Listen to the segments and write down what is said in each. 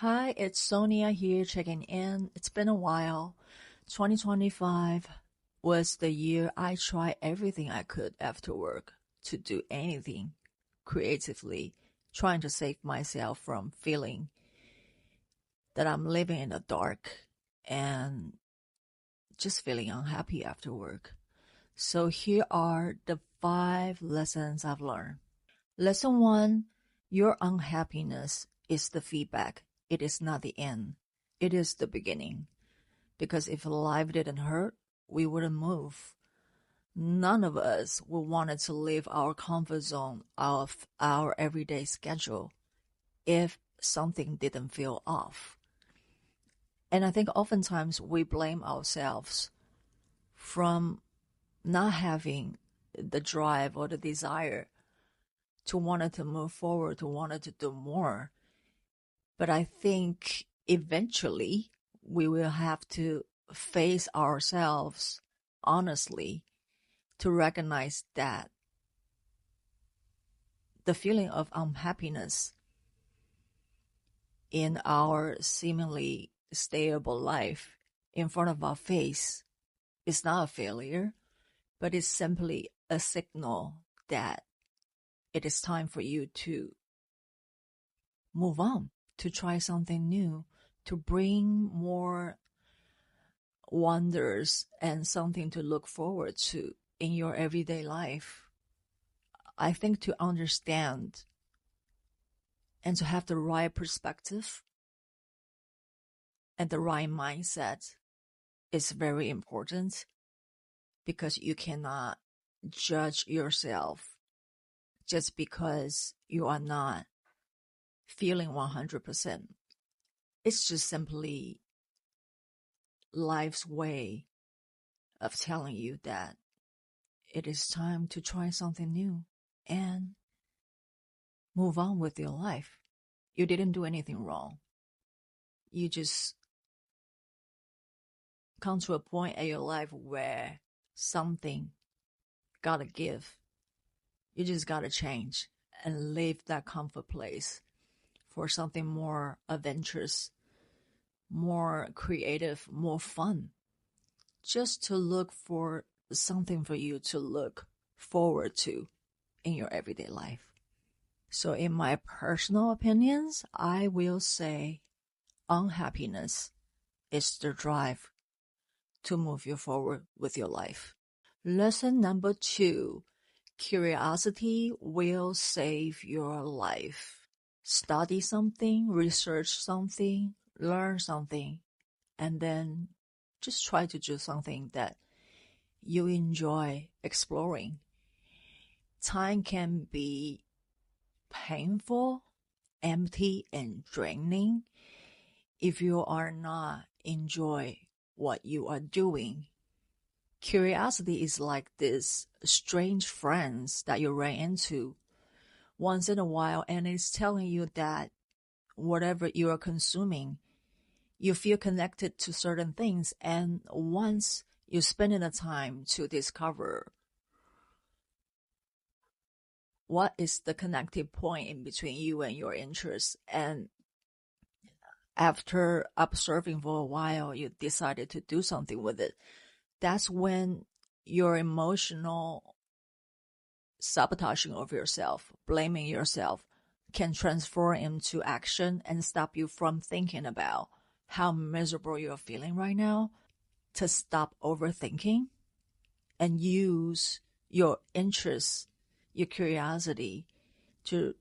Hi, it's Sonia here checking in. It's been a while. 2025 was the year I tried everything I could after work to do anything creatively, trying to save myself from feeling that I'm living in the dark and just feeling unhappy after work. So here are the 5 lessons I've learned. Lesson 1: Your unhappiness is the feedback. It is not the end. It is the beginning. Because if life didn't hurt, we wouldn't move. None of us would want to leave our comfort zone of our everyday schedule if something didn't feel off. And I think oftentimes we blame ourselves from not having the drive or the desire to want to move forward, to want to do more. But I think eventually we will have to face ourselves honestly to recognize that the feeling of unhappiness in our seemingly stable life in front of our face is not a failure, but it's simply a signal that it is time for you to move on, to try something new, to bring more wonders and something to look forward to in your everyday life. I think to understand and to have the right perspective and the right mindset is very important, because you cannot judge yourself just because you are not feeling 100%. It's just simply life's way of telling you that it is time to try something new and move on with your life. You didn't do anything wrong. You just come to a point in your life where something gotta give. You just gotta change and leave that comfort place for something more adventurous, more creative, more fun. Just to look for something for you to look forward to in your everyday life. So in my personal opinions, I will say unhappiness is the drive to move you forward with your life. Lesson number 2: curiosity will save your life. Study something, research something, learn something, and then just try to do something that you enjoy exploring. Time can be painful, empty, and draining if you are not enjoy what you are doing. Curiosity is like this strange friends that you ran into once in a while, and it's telling you that whatever you are consuming, you feel connected to certain things, and once you spend the time to discover what is the connective point in between you and your interests, and after observing for a while, you decided to do something with it, that's when your emotional sabotaging of yourself, blaming yourself, can transform into action and stop you from thinking about how miserable you're feeling right now, to stop overthinking and use your interest, your curiosity to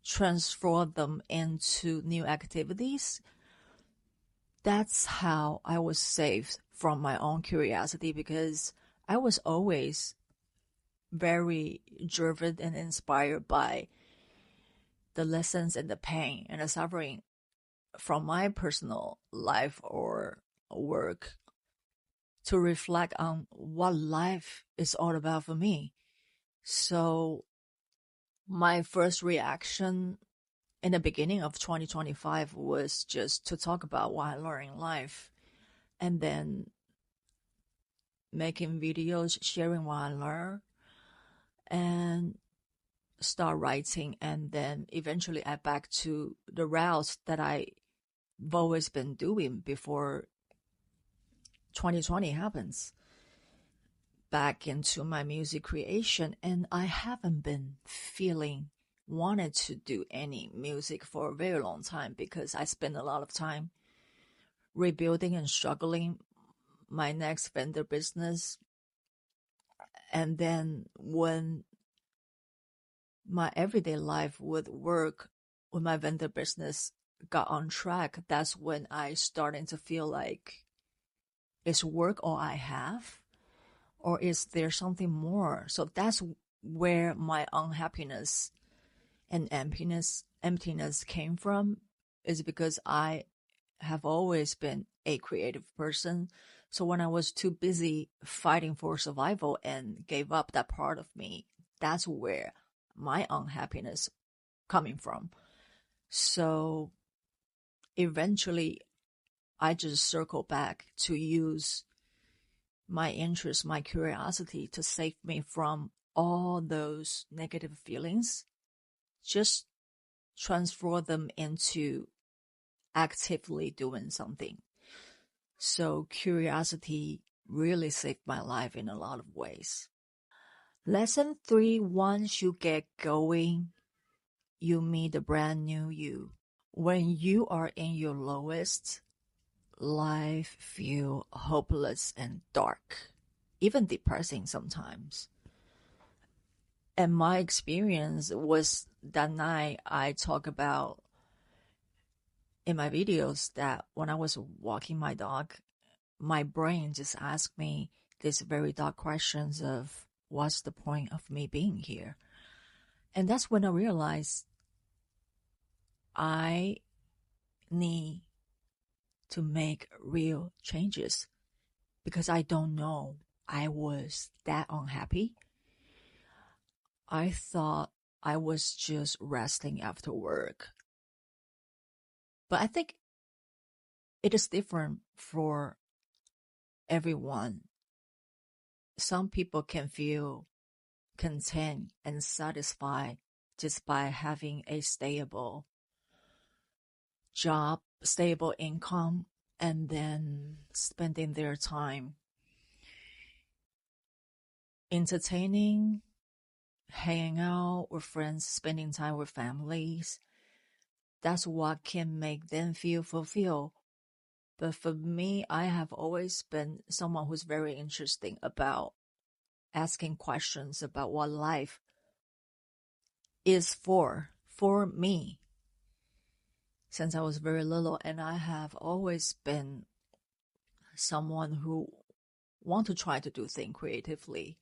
transform them into new activities. That's how I was saved from my own curiosity, because I was always very driven and inspired by the lessons and the pain and the suffering from my personal life or work, to reflect on what life is all about for me. So my first reaction in the beginning of 2025 was just to talk about what I learned in life, and then making videos sharing what I learned, and start writing, and then eventually I back to the routes that I've always been doing before 2020 happens, back into my music creation. And I haven't been feeling wanted to do any music for a very long time because I spent a lot of time rebuilding and struggling my next vendor business. And then when my everyday life with work, when my vendor business got on track, that's when I started to feel like, is work all I have? Or is there something more? So that's where my unhappiness and emptiness came from, is because I have always been a creative person. So when I was too busy fighting for survival and gave up that part of me, that's where my unhappiness coming from. So eventually I just circle back to use my interest, my curiosity to save me from all those negative feelings. Just transfer them into actively doing something. So curiosity really saved my life in a lot of ways. Lesson 3, once you get going, you meet a brand new you. When you are in your lowest, life feels hopeless and dark, even depressing sometimes. And my experience was that night I talk about in my videos, that when I was walking my dog, my brain just asked me these very dark questions of, what's the point of me being here? And that's when I realized I need to make real changes, because I don't know I was that unhappy. I thought I was just resting after work. But I think it is different for everyone. Some people can feel content and satisfied just by having a stable job, stable income, and then spending their time entertaining, hanging out with friends, spending time with families. That's what can make them feel fulfilled. But for me, I have always been someone who's very interesting about asking questions about what life is for me, since I was very little. And I have always been someone who want to try to do things creatively,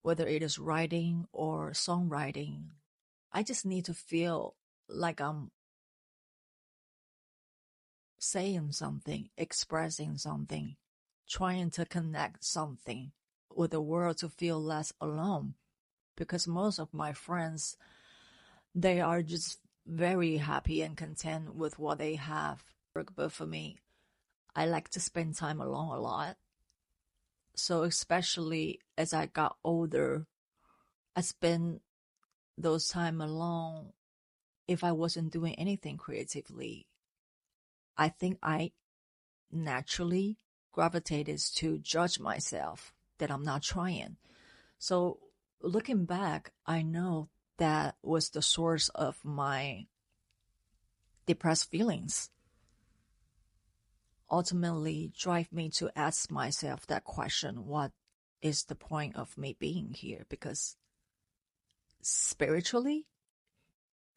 whether it is writing or songwriting. I just need to feel like I'm saying something, expressing something, trying to connect something with the world to feel less alone. Because most of my friends, they are just very happy and content with what they have. But for me, I like to spend time alone a lot. So especially as I got older, I spend those time alone. If I wasn't doing anything creatively, I think I naturally gravitated to judge myself that I'm not trying. So looking back, I know that was the source of my depressed feelings. Ultimately drive me to ask myself that question, what is the point of me being here? Because spiritually,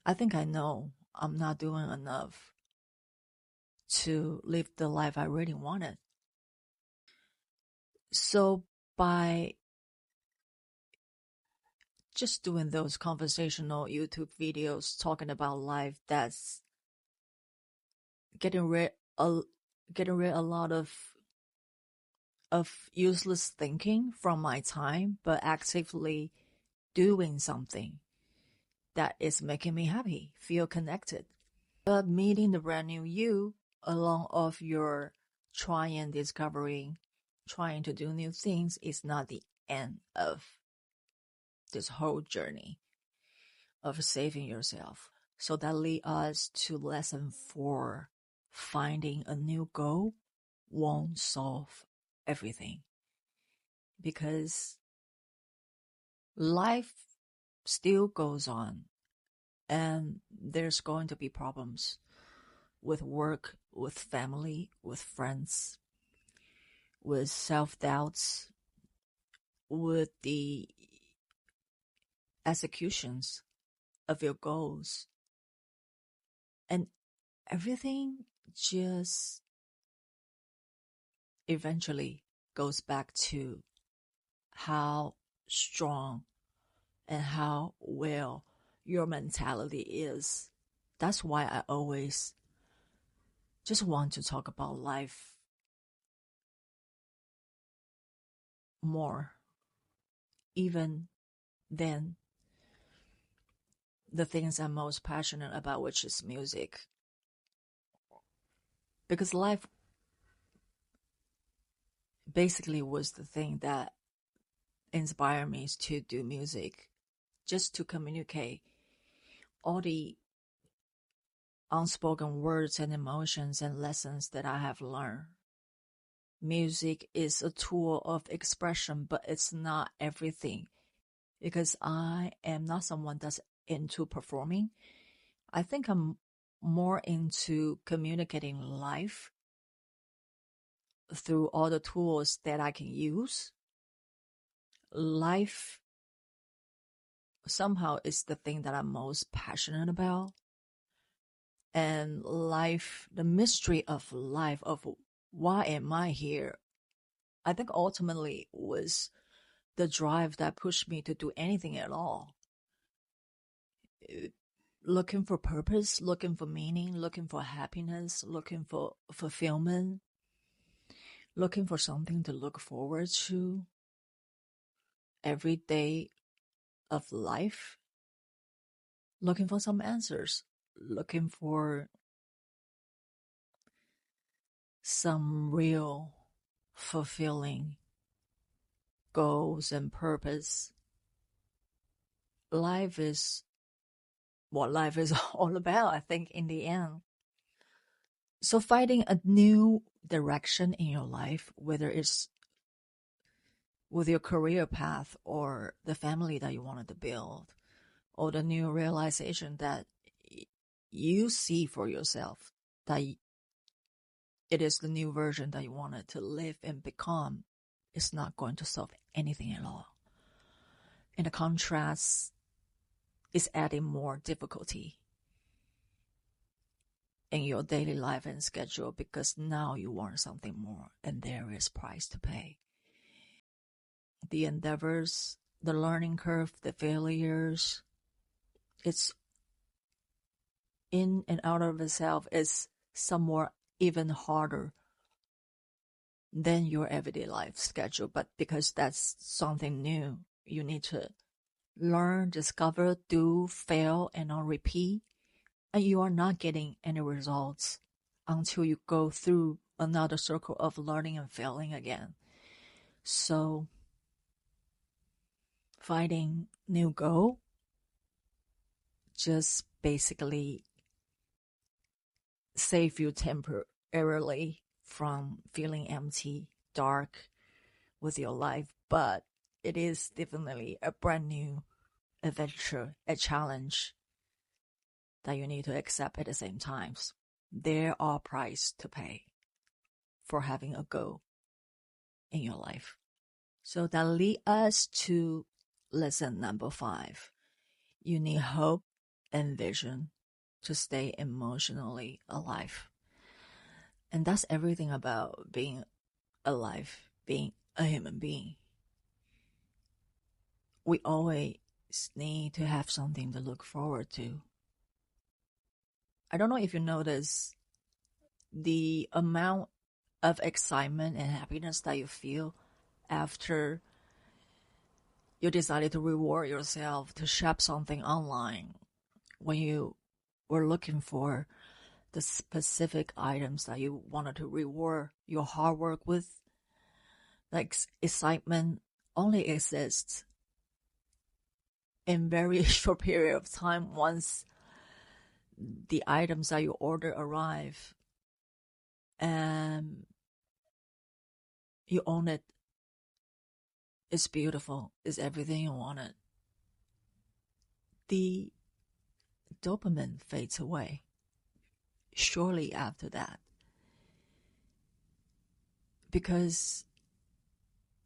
I think I know I'm not doing enough to live the life I really wanted. So by just doing those conversational YouTube videos talking about life, that's getting rid a lot of useless thinking from my time, but actively doing something that is making me happy, feel connected. But meeting the brand new you along of your trying, discovering, trying to do new things is not the end of this whole journey of saving yourself. So that leads us to lesson 4. Finding a new goal won't solve everything, because life still goes on, and there's going to be problems with work, with family, with friends, with self-doubts, with the executions of your goals. And everything just eventually goes back to how strong and how well your mentality is. That's why I always just want to talk about life more, even than the things I'm most passionate about, which is music. Because life basically was the thing that inspired me to do music, just to communicate all the unspoken words and emotions and lessons that I have learned. Music is a tool of expression, but it's not everything, because I am not someone that's into performing. I think I'm more into communicating life through all the tools that I can use. Life somehow is the thing that I'm most passionate about. And life, the mystery of life, of why am I here, I think ultimately was the drive that pushed me to do anything at all. Looking for purpose, looking for meaning, looking for happiness, looking for fulfillment, looking for something to look forward to every day of life, looking for some answers, looking for some real fulfilling goals and purpose. Life is what life is all about, I think, in the end. So finding a new direction in your life, whether it's with your career path or the family that you wanted to build, or the new realization that you see for yourself, that it is the new version that you wanted to live and become, it's not going to solve anything at all. And the contrast is adding more difficulty in your daily life and schedule, because now you want something more and there is price to pay. The endeavors, the learning curve, the failures, it's in and out of itself is somewhat even harder than your everyday life schedule. But because that's something new, you need to learn, discover, do, fail, and not repeat. And you are not getting any results until you go through another circle of learning and failing again. So finding new goal just basically save you temporarily from feeling empty, dark with your life, but it is definitely a brand new adventure, a challenge that you need to accept at the same time. There are prices to pay for having a goal in your life. So that leads us to lesson number 5. You need hope and vision to stay emotionally alive. And that's everything about being alive, being a human being. We always need to have something to look forward to. I don't know if you notice the amount of excitement and happiness that you feel after you decided to reward yourself to shop something online, when you were looking for the specific items that you wanted to reward your hard work with. Like, excitement only exists in very short period of time once the items that you order arrive and you own it. It's beautiful. It's everything you wanted. The dopamine fades away shortly after that. Because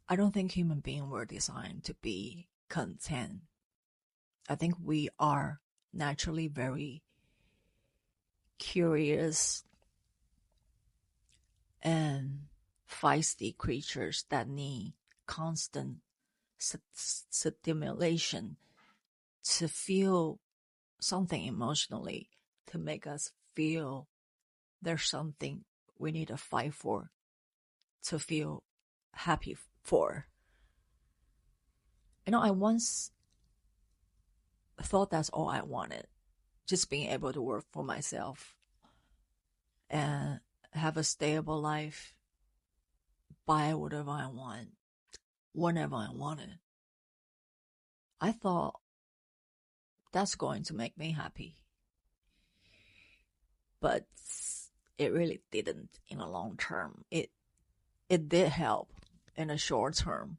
I don't think human beings were designed to be content. I think we are naturally very curious and feisty creatures that need constant stimulation to feel something emotionally, to make us feel there's something we need to fight for, to feel happy for. I once thought that's all I wanted, just being able to work for myself and have a stable life, buy whatever I want, whenever I want it. I thought that's going to make me happy. But it really didn't in the long term. It did help in the short term.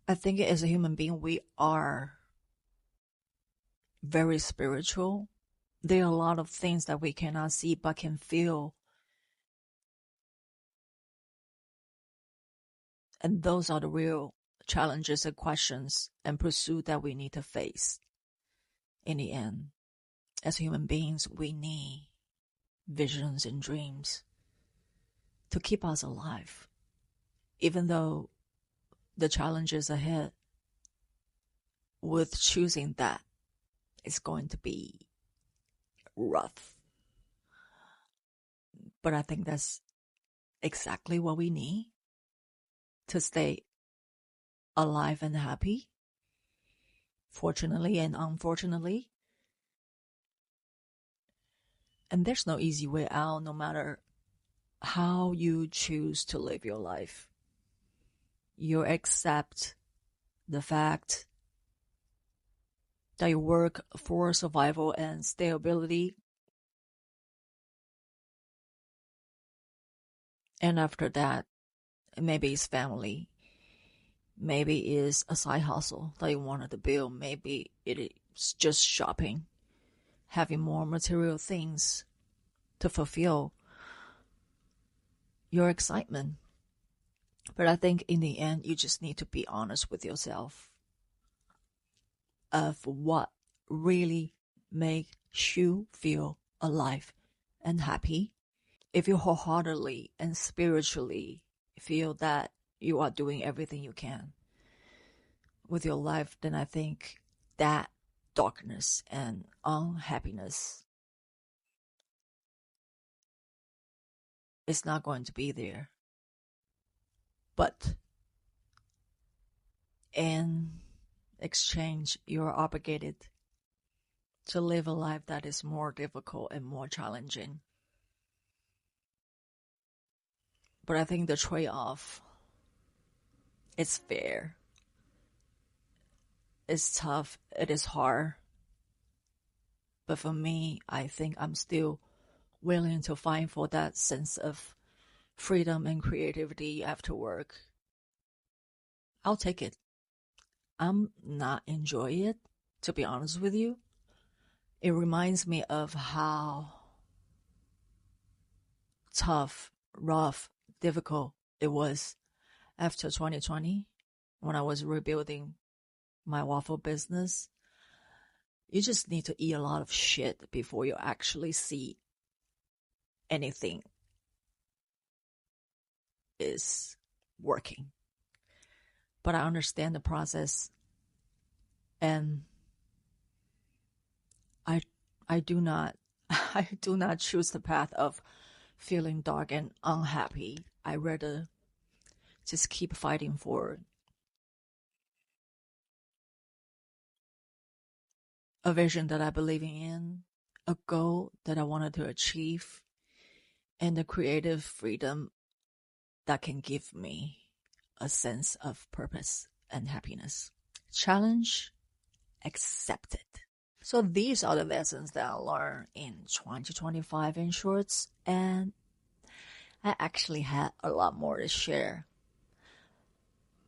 I think as a human being, we are very spiritual. There are a lot of things that we cannot see but can feel. And those are the real challenges and questions and pursuit that we need to face. In the end, as human beings, we need visions and dreams to keep us alive. Even though the challenges ahead with choosing that is going to be rough. But I think that's exactly what we need to stay alive and happy, fortunately and unfortunately. And there's no easy way out, no matter how you choose to live your life. You accept the fact that you work for survival and stability. And after that, maybe it's family. Maybe it's a side hustle that you wanted to build. Maybe it's just shopping, having more material things to fulfill your excitement. But I think in the end, you just need to be honest with yourself of what really makes you feel alive and happy. If you wholeheartedly and spiritually feel that you are doing everything you can with your life, then I think that darkness and unhappiness is not going to be there. But in exchange, you are obligated to live a life that is more difficult and more challenging. But I think the trade-off is fair. It's tough. It is hard. But for me, I think I'm still willing to fight for that sense of freedom and creativity after work. I'll take it. I'm not enjoying it, to be honest with you. It reminds me of how tough, rough, difficult it was after 2020 when I was rebuilding my waffle business. You just need to eat a lot of shit before you actually see anything is working. But I understand the process, and I do not I do not choose the path of feeling dark and unhappy. I rather just keep fighting for a vision that I believe in, a goal that I wanted to achieve, and the creative freedom that can give me a sense of purpose and happiness. challenge accepted. So these are the lessons that I learned in 2025 in shorts, and I actually had a lot more to share.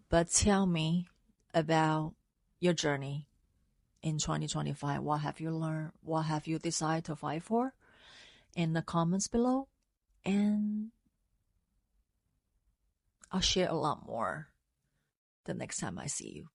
But tell me about your journey in 2025. What have you learned? What have you decided to fight for? In the comments below. And I'll share a lot more the next time I see you.